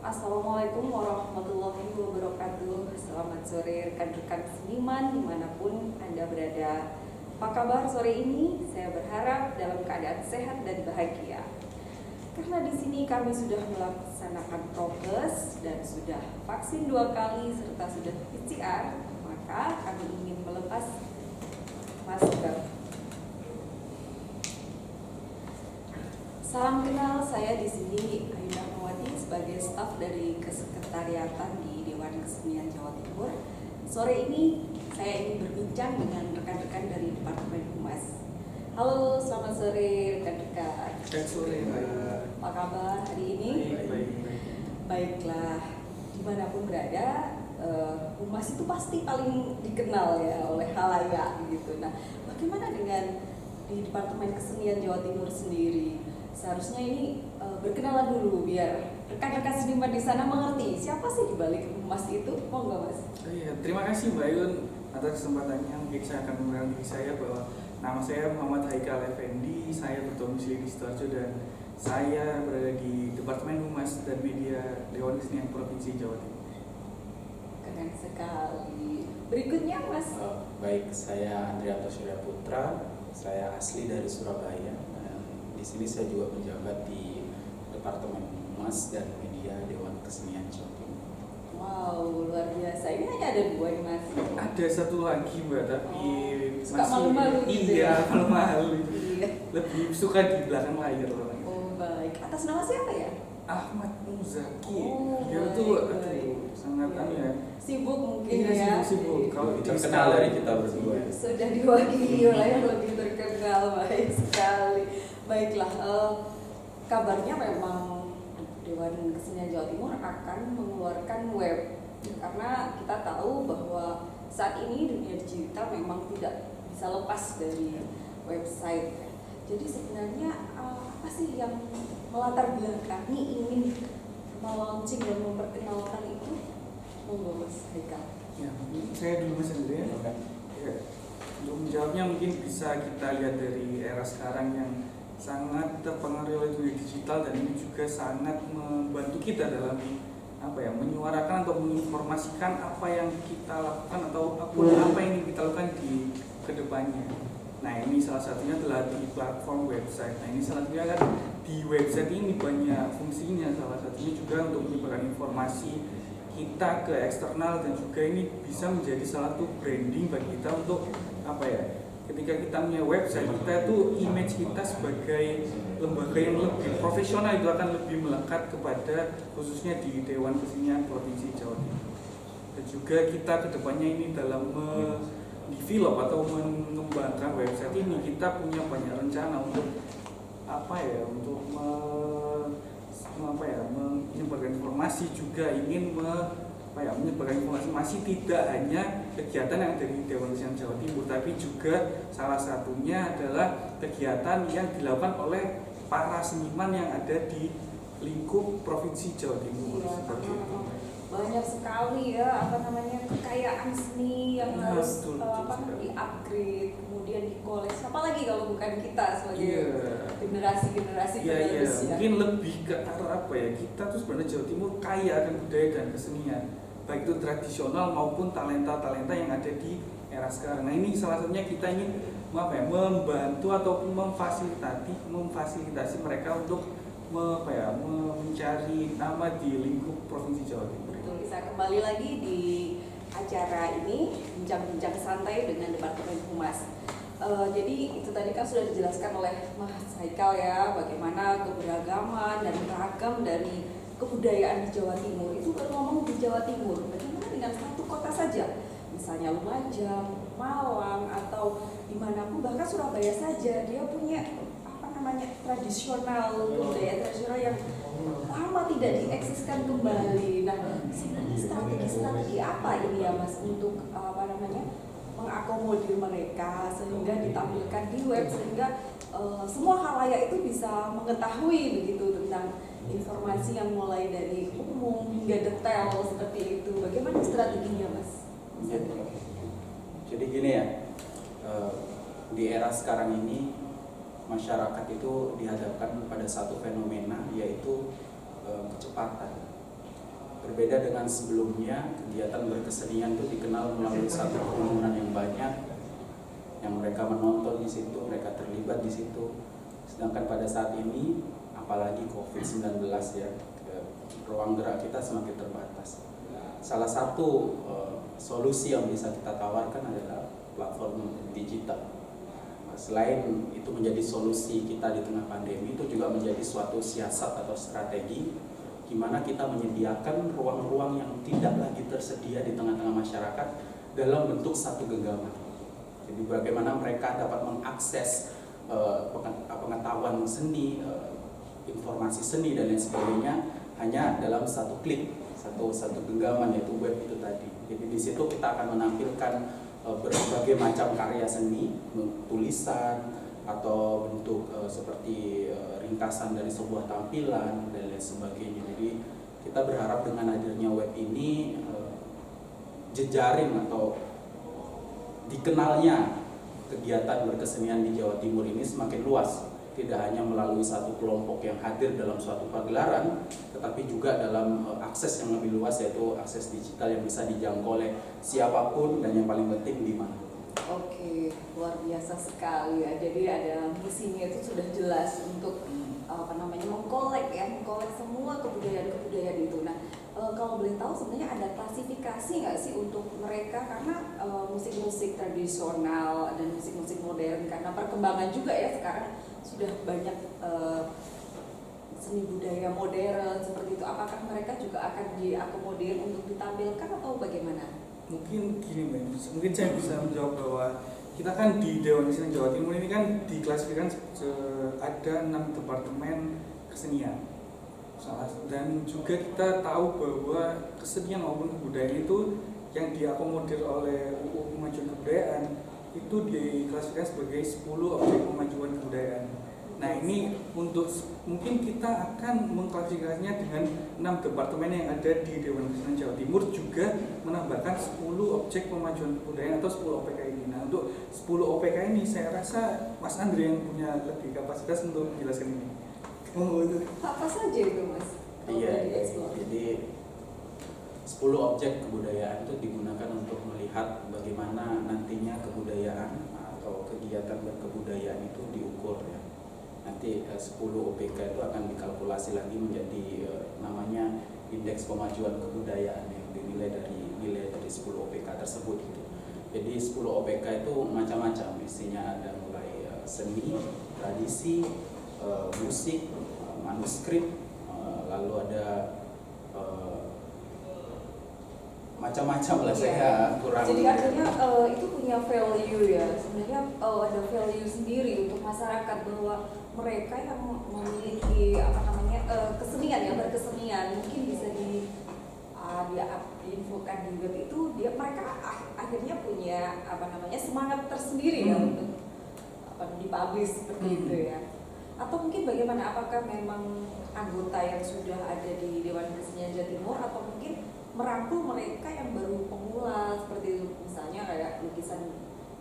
Assalamualaikum warahmatullahi wabarakatuh. Selamat sore rekan-rekan seniman dimanapun Anda berada. Apa kabar sore ini? Saya berharap dalam keadaan sehat dan bahagia. Karena di sini kami sudah melaksanakan prokes dan sudah vaksin 2 kali serta sudah PCR, maka kami ingin melepas masker. Salam kenal, saya di sini Aida Mawati sebagai staf dari Kesekretariatan di Dewan Kesenian Jawa Timur. Sore ini saya ingin berbincang dengan rekan-rekan dari Departemen Humas. Halo, selamat sore rekan-rekan. Selamat sore, baik. Apa kabar hari ini? Baik. Baiklah, dimanapun berada, Humas itu pasti paling dikenal ya oleh halayak gitu. Nah, bagaimana dengan di Departemen Kesenian Jawa Timur sendiri? Seharusnya ini berkenalan dulu biar rekan-rekan seniman di sana mengerti siapa sih di balik Humas itu. Mau nggak, Mas? Iya, terima kasih Mbak Yun atas kesempatannya. Mungkin saya akan mengenalkan diri saya bahwa nama saya Muhammad Haikal Effendi. Saya berdomisili di Sidoarjo dan saya berada di Departemen Humas dan Media Dewan Kesenian Provinsi Jawa Timur. Keren sekali. Berikutnya, Mas. Baik, saya Andrianto Surya Putra. Saya asli dari Surabaya. Di sini saya juga menjabat di Departemen Humas dan Media Dewan Kesenian Jawa Timur. Wow, luar biasa. Ini hanya ada 2 nih, Mas. Ada satu lagi Mbak, tapi suka malu-malu gitu iya, ya? malu-malu. Iya. Lebih suka di belakang layar orang. Oh, baik. Atas nama siapa ya? Ahmad Muzaki. Oh, Dia baik, tuh baik. sangat ya. Sibuk mungkin Iya, ya. sibuk. Kalau Terkenal dari kita berdua. Sudah diwakili oleh yang lebih terkenal. Baik sekali. Baiklah, kabarnya memang Dewan Kesenian Jawa Timur akan mengeluarkan web, karena kita tahu bahwa saat ini dunia digital memang tidak bisa lepas dari website. Jadi sebenarnya apa sih yang melatar belakangi ingin melaunching dan memperkenalkan itu? Monggo, Mas Haikal. Ya, saya dulu Mas Andre. Ya, untuk menjawabnya mungkin bisa kita lihat dari era sekarang yang sangat terpengaruh oleh dunia digital, dan ini juga sangat membantu kita dalam menyuarakan atau menginformasikan apa yang kita lakukan atau apa yang ingin kita lakukan di kedepannya. Nah, ini salah satunya adalah di platform website. Nah, ini salah satunya kan di website ini banyak fungsinya. Salah satunya juga untuk menyebarkan informasi kita ke eksternal, dan juga ini bisa menjadi salah satu branding bagi kita untuk ketika kita punya website, kita itu image kita sebagai lembaga yang lebih profesional itu akan lebih melekat kepada khususnya di Dewan Kesenian Provinsi Jawa Timur. Dan juga kita kedepannya ini dalam develop atau mengembangkan website ini, kita punya banyak rencana untuk menyebarkan informasi, juga ingin menyebarkan informasi masih tidak hanya kegiatan yang dari Dewan Kesenian Jawa Timur, tapi juga salah satunya adalah kegiatan yang dilakukan oleh para seniman yang ada di lingkup Provinsi Jawa Timur. Iya, Seperti itu. banyak sekali ya kekayaan seni yang harus di-upgrade, kemudian di-collect. Apalagi kalau bukan kita sebagai generasi-generasi penerus ya. Mungkin lebih ke arah kita tuh sebenarnya Jawa Timur kaya akan budaya dan kesenian, baik itu tradisional maupun talenta-talenta yang ada di era sekarang. Nah, ini salah satunya kita ingin membantu ataupun memfasilitasi mereka untuk mencari nama di lingkup Provinsi Jawa Timur. Betul, bisa kembali lagi di acara ini, bincang-bincang santai dengan Departemen Humas. Jadi itu tadi kan sudah dijelaskan oleh Mas Haikal ya, bagaimana keberagaman dan ragam dari kebudayaan di Jawa Timur. Itu baru ngomong di Jawa Timur, bagaimana dengan satu kota saja, misalnya Lumajang, Malang, atau dimanapun, bahkan Surabaya saja, dia punya tradisional, budaya tradisional yang lama tidak dieksiskan kembali. Nah, sebenarnya strategi apa ini ya, Mas, untuk mengakomodir mereka sehingga ditampilkan di web, sehingga semua halayak itu bisa mengetahui begitu tentang informasi yang mulai dari umum hingga detail seperti itu. Bagaimana strateginya, Mas? Jadi gini ya, di era sekarang ini masyarakat itu dihadapkan pada satu fenomena, yaitu kecepatan. Berbeda dengan sebelumnya, kegiatan berkesenian itu dikenal melalui satu kerumunan yang banyak, yang mereka menonton di situ, mereka terlibat di situ. Sedangkan pada saat ini, apalagi COVID-19 ya, ruang gerak kita semakin terbatas. Salah satu solusi yang bisa kita tawarkan adalah platform digital. Selain itu menjadi solusi kita di tengah pandemi, itu juga menjadi suatu siasat atau strategi di mana kita menyediakan ruang-ruang yang tidak lagi tersedia di tengah-tengah masyarakat dalam bentuk satu genggaman. Jadi bagaimana mereka dapat mengakses pengetahuan seni, informasi seni dan lain sebagainya hanya dalam satu klik, satu genggaman, yaitu web itu tadi. Jadi di situ kita akan menampilkan berbagai macam karya seni, tulisan atau bentuk seperti ringkasan dari sebuah tampilan dan lain sebagainya. Jadi kita berharap dengan hadirnya web ini jejaring atau dikenalnya kegiatan berkesenian di Jawa Timur ini semakin luas, tidak hanya melalui satu kelompok yang hadir dalam suatu pagelaran, tetapi juga dalam akses yang lebih luas, yaitu akses digital yang bisa dijangkau oleh siapapun dan yang paling penting di mana. Oke, luar biasa sekali ya. Jadi ada misinya itu sudah jelas untuk mengkolek semua kebudayaan itu. Nah, kalau boleh tahu sebenarnya ada klasifikasi nggak sih untuk mereka, karena musik-musik tradisional dan musik-musik modern, karena perkembangan juga ya sekarang sudah banyak seni budaya modern seperti itu. Apakah mereka juga akan diakomodir untuk ditampilkan atau bagaimana? Mungkin gini Mbak, mungkin saya bisa menjawab bahwa kita kan di Dewan Kesenian Jawa Timur ini kan diklasifikasikan ada 6 departemen kesenian. Dan juga kita tahu bahwa kesenian maupun kebudayaan itu yang diakomodir oleh UU Pemajuan Kebudayaan itu diklasifikasikan sebagai 10 objek pemajuan kebudayaan. Nah ini untuk mungkin kita akan mengklasifikasinya dengan 6 departemen yang ada di Dewan Kesenian Jawa Timur, juga menambahkan 10 objek pemajuan kebudayaan atau 10 OPK ini. Nah untuk 10 OPK ini saya rasa Mas Andre yang punya lebih kapasitas untuk menjelaskan ini. Apa saja itu Mas? Iya, jadi 10 objek kebudayaan itu digunakan untuk melihat bagaimana nantinya kebudayaan atau kegiatan berkebudayaan itu diukur ya. Nanti 10 OPK itu akan dikalkulasi lagi menjadi namanya indeks pemajuan kebudayaan yang dinilai dari nilai dari 10 OPK tersebut gitu. Jadi 10 OPK itu macam-macam, isinya ada mulai seni, tradisi, musik, manuskrip, lalu ada macam-macam lah, saya kurang. Jadi artinya itu punya value ya, sebenarnya ada value sendiri untuk masyarakat, bahwa mereka yang memiliki kesenian ya, berkesenian, mungkin bisa diinfokan di web itu, mereka akhirnya punya semangat tersendiri ya untuk dipublish seperti itu ya. Atau mungkin bagaimana, apakah memang anggota yang sudah ada di Dewan Kesenian Jawa Timur, atau mungkin merangkul mereka yang baru pemula seperti itu, misalnya kayak lukisan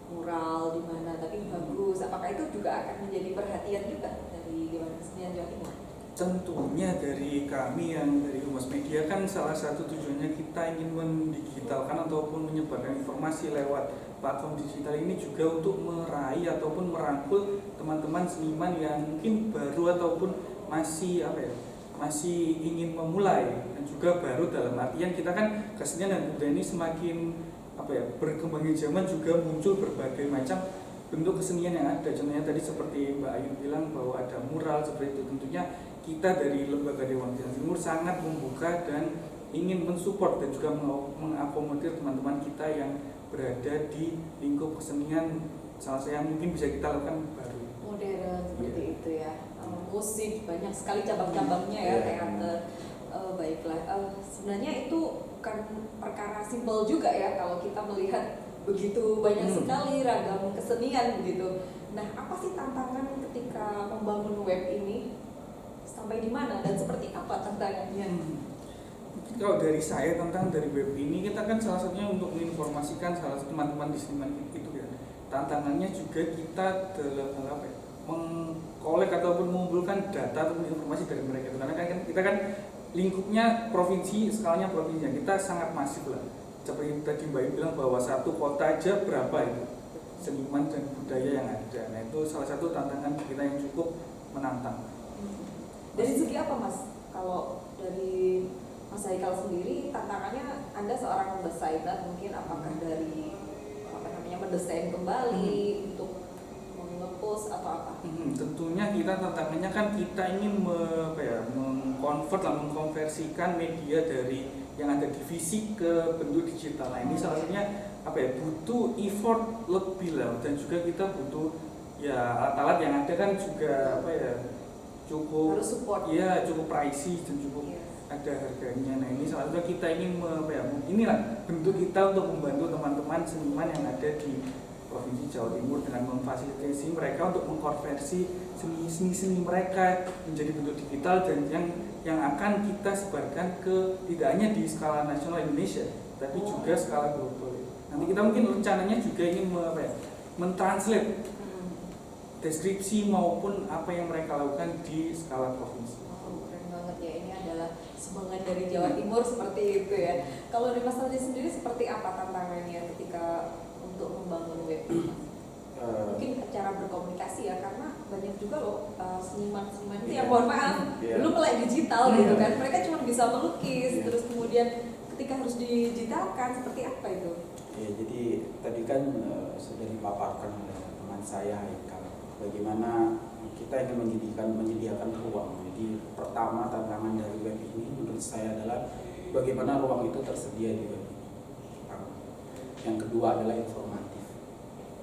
mural di mana tapi bagus, apakah itu juga akan menjadi perhatian juga dari Dewan Kesenian Jawa Timur? Tentunya dari kami yang dari Humas Media kan salah satu tujuannya kita ingin mendigitalkan ataupun menyebarkan informasi lewat platform digital ini juga untuk meraih ataupun merangkul teman-teman seniman yang mungkin baru ataupun masih masih ingin memulai, dan juga baru dalam artian kita kan kesenian dan budaya ini semakin berkembangnya zaman, juga muncul berbagai macam bentuk kesenian yang ada. Contohnya tadi seperti Mbak Ayu bilang bahwa ada mural seperti itu. Tentunya kita dari Lembaga Dewan Kesenian Timur sangat membuka dan ingin mensupport dan juga mengakomodir teman-teman kita yang berada di lingkup kesenian, salah satu yang mungkin bisa kita lakukan baru modern seperti itu ya. Musik banyak sekali cabang-cabangnya ya, teater. Baiklah, sebenarnya itu bukan perkara simpel juga ya kalau kita melihat begitu banyak sekali ragam kesenian begitu. Nah, apa sih tantangan ketika membangun web ini? Sampai di mana dan seperti apa tantangannya? Kalau dari saya, tantangan dari web ini, kita kan salah satunya untuk menginformasikan salah satu teman-teman di seniman itu ya. Tantangannya juga kita dalam mengkolek ataupun mengumpulkan data atau informasi dari mereka. Karena kan kita kan lingkupnya provinsi, skalanya provinsi kita sangat masif lah. Seperti tadi Mbak Ibu bilang bahwa satu kota aja berapa itu seniman dan budaya yang ada. Nah itu salah satu tantangan kita yang cukup menantang. Dari segi apa Mas? Kalau dari Mas Haikal sendiri, tantangannya Anda seorang desainer, mungkin apakah dari mendesain kembali untuk nge-post atau apa? Tentunya kita tantangannya kan kita ingin mengkonversikan media dari yang ada di fisik ke bentuk digital. Nah ini salah satunya butuh effort lebih lah, dan juga kita butuh ya alat-alat yang ada kan juga cukup harus support. Ya cukup pricey dan cukup ada harganya. Nah ini salah satu kita ingin inilah bentuk kita untuk membantu teman-teman seniman yang ada di Provinsi Jawa Timur dengan memfasilitasi mereka untuk mengkonversi seni mereka menjadi bentuk digital, dan yang akan kita sebarkan ke tidak hanya di skala nasional Indonesia tapi juga skala global. Nanti kita mungkin rencananya juga ingin mentranslate deskripsi maupun apa yang mereka lakukan di skala provinsi. Keren banget ya, ini adalah semangat dari Jawa Timur seperti itu ya. Kalau dari Mas Andri sendiri seperti apa tantangannya ketika untuk membangun web? Mungkin cara berkomunikasi ya, karena banyak juga loh seniman-seniman itu yang mohon maaf belum melek digital gitu kan. Mereka cuma bisa melukis, terus kemudian ketika harus digitalkan seperti apa itu? Ya, jadi tadi kan sudah dipaparkan oleh teman saya Haikal, bagaimana kita ingin menyediakan ruang. Jadi pertama tantangan dari web ini menurut saya adalah bagaimana ruang itu tersedia di web ini. Yang kedua adalah informatif.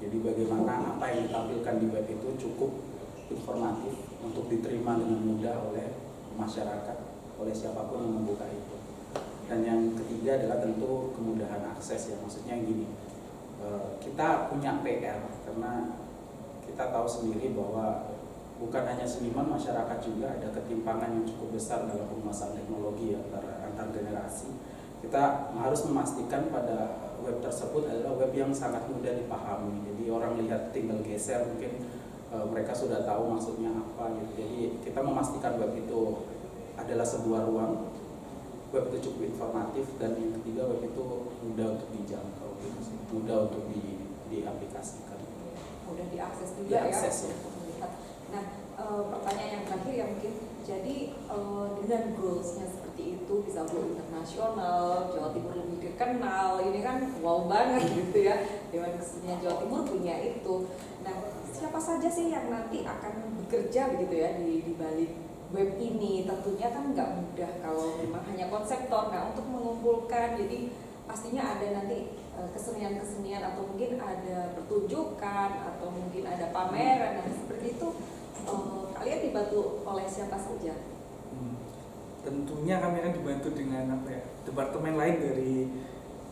Jadi bagaimana apa yang ditampilkan di web itu cukup informatif untuk diterima dengan mudah oleh masyarakat, oleh siapapun yang membuka itu. Dan yang ketiga adalah tentu kemudahan akses ya, maksudnya gini, kita punya PR karena kita tahu sendiri bahwa bukan hanya seniman, masyarakat juga ada ketimpangan yang cukup besar dalam penguasaan teknologi antar generasi. Kita harus memastikan pada web tersebut adalah web yang sangat mudah dipahami. Jadi orang lihat tinggal geser mungkin mereka sudah tahu maksudnya apa gitu. Jadi kita memastikan web itu adalah sebuah ruang, web itu cukup informatif, dan yang ketiga web itu mudah untuk dijangkau, mudah untuk diaplikasikan. Mudah diakses juga diakses, ya. Nah, pertanyaan yang terakhir ya mungkin, jadi dengan goalsnya seperti itu, bisa go internasional, Jawa Timur lebih dikenal, ini kan wow banget gitu ya. Dewan Kesenian Jawa Timur punya itu. Nah, siapa saja sih yang nanti akan bekerja begitu ya di balik web ini? Tentunya kan nggak mudah kalau memang hanya konseptor. Nah, untuk mengumpulkan, jadi pastinya ada nanti kesenian-kesenian atau mungkin ada pertunjukan atau mungkin ada pameran. Nah, seperti itu kalian dibantu oleh siapa saja? Tentunya kami akan dibantu dengan departemen lain dari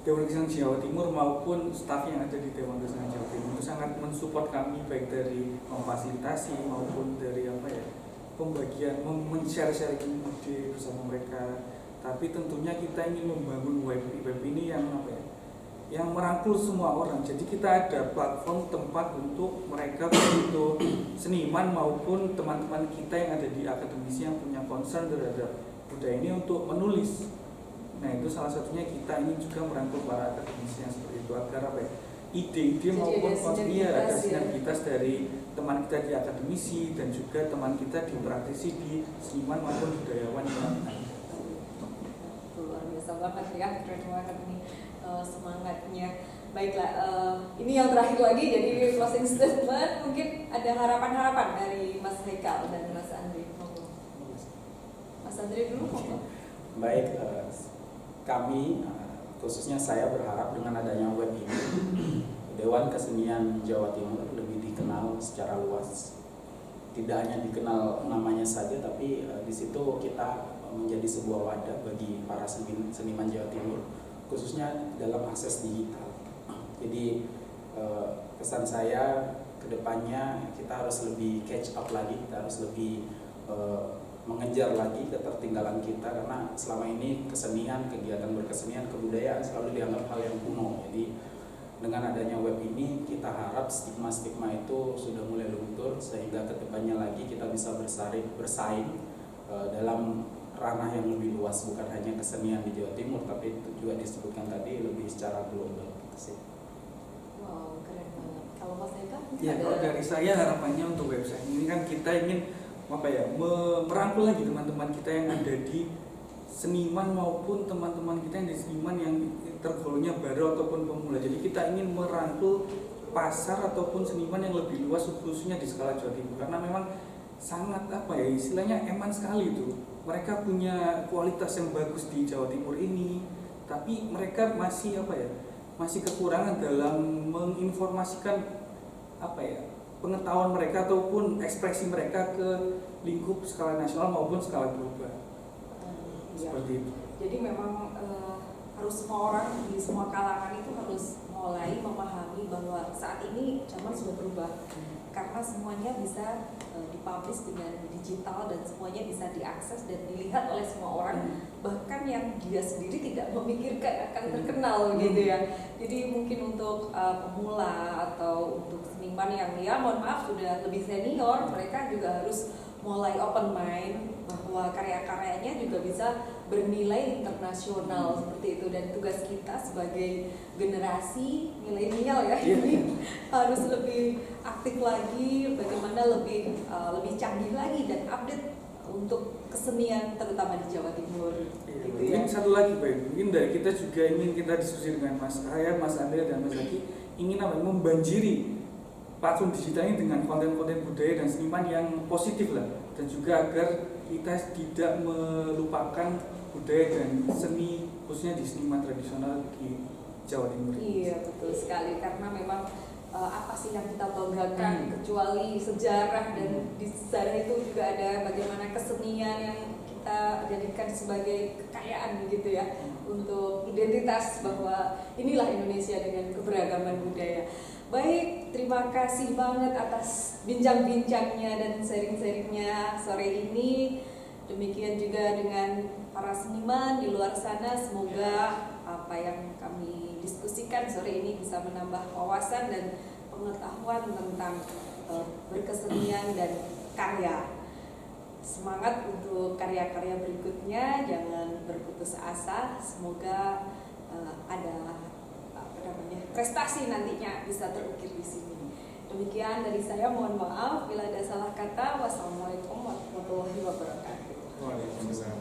Dewan Kesenian Jawa Timur maupun staf yang ada di Dewan Kesenian Jawa Timur. Itu sangat mensupport kami baik dari memfasilitasi maupun dari pembagian, men-share ide bersama mereka. Tapi tentunya kita ingin membangun web ini yang merangkul semua orang. Jadi kita ada platform tempat untuk mereka, baik itu seniman maupun teman-teman kita yang ada di akademisi yang punya concern terhadap budaya ini untuk menulis. Nah itu salah satunya kita ingin juga merangkul para akademisi yang seperti itu agar ide-ide maupun ada sinergitas dari teman kita di akademisi dan juga teman kita di praktisi di seniman maupun budayawan yang luar biasa banget ya, keren banget nih semangatnya. Baiklah, ini yang terakhir lagi, jadi closing statement, mungkin ada harapan-harapan dari Mas Haikal dan Mas Andri. Mas Andri dulu. Baik, kami khususnya saya berharap dengan adanya web ini Dewan Kesenian Jawa Timur lebih dikenal secara luas. Tidak hanya dikenal namanya saja, tapi di situ kita menjadi sebuah wadah bagi para seniman Jawa Timur, khususnya dalam akses digital. Jadi pesan saya ke depannya kita harus lebih catch up lagi, kita harus lebih mengejar lagi ketertinggalan kita, karena selama ini kesenian, kegiatan berkesenian, kebudayaan selalu dianggap hal yang kuno. Jadi dengan adanya web ini kita harap stigma-stigma itu sudah mulai luntur, sehingga kedepannya lagi kita bisa bersaing dalam ranah yang lebih luas, bukan hanya kesenian di Jawa Timur, tapi itu juga disebutkan tadi lebih secara global gitu sih. Wow, keren banget. Kalau Mas Eka Ya, kalau dari saya harapannya untuk website ini kan kita ingin merangkul lagi teman-teman kita yang ada di seniman maupun teman-teman kita yang di seniman yang tergolongnya baru ataupun pemula. Jadi kita ingin merangkul pasar ataupun seniman yang lebih luas khususnya di skala Jawa Timur, karena memang sangat istilahnya eman sekali itu. Mereka punya kualitas yang bagus di Jawa Timur ini, tapi mereka masih masih kekurangan dalam menginformasikan pengetahuan mereka ataupun ekspresi mereka ke lingkup skala nasional maupun skala global. Seperti itu. Jadi memang harus semua orang di semua kalangan itu harus mulai memahami bahwa saat ini zaman sudah berubah, karena semuanya bisa dipublish dengan digital dan semuanya bisa diakses dan dilihat oleh semua orang, bahkan yang dia sendiri tidak memikirkan akan terkenal gitu ya. Jadi mungkin untuk pemula atau untuk seniman yang mohon maaf sudah lebih senior, mereka juga harus mulai open mind bahwa karya-karyanya juga bisa bernilai internasional seperti itu, dan tugas kita sebagai generasi milenial ini harus lebih aktif lagi, bagaimana lebih canggih lagi dan update untuk kesenian terutama di Jawa Timur. Gitu ya. Mungkin satu lagi mungkin dari kita juga ingin kita diskusi dengan Mas Andre dan Mas Zaki, ingin membanjiri platform digital ini dengan konten-konten budaya dan seniman yang positif lah, dan juga agar kita tidak melupakan budaya dan seni khususnya di seniman tradisional di Jawa Timur. Iya, betul sekali, karena memang apa sih yang kita banggakan kecuali sejarah, dan di sejarah itu juga ada bagaimana kesenian yang kita jadikan sebagai kekayaan gitu ya, untuk identitas bahwa inilah Indonesia dengan keberagaman budaya. Baik, terima kasih banget atas bincang-bincangnya dan sharing-sharingnya sore ini. Demikian juga dengan para seniman di luar sana, semoga apa yang kami diskusikan sore ini bisa menambah wawasan dan pengetahuan tentang berkesenian dan karya. Semangat untuk karya-karya berikutnya, jangan berputus asa. Semoga ada prestasi nantinya bisa terukir di sini. Demikian dari saya, mohon maaf bila ada salah kata. Wassalamualaikum warahmatullahi wabarakatuh. Waalaikumsalam.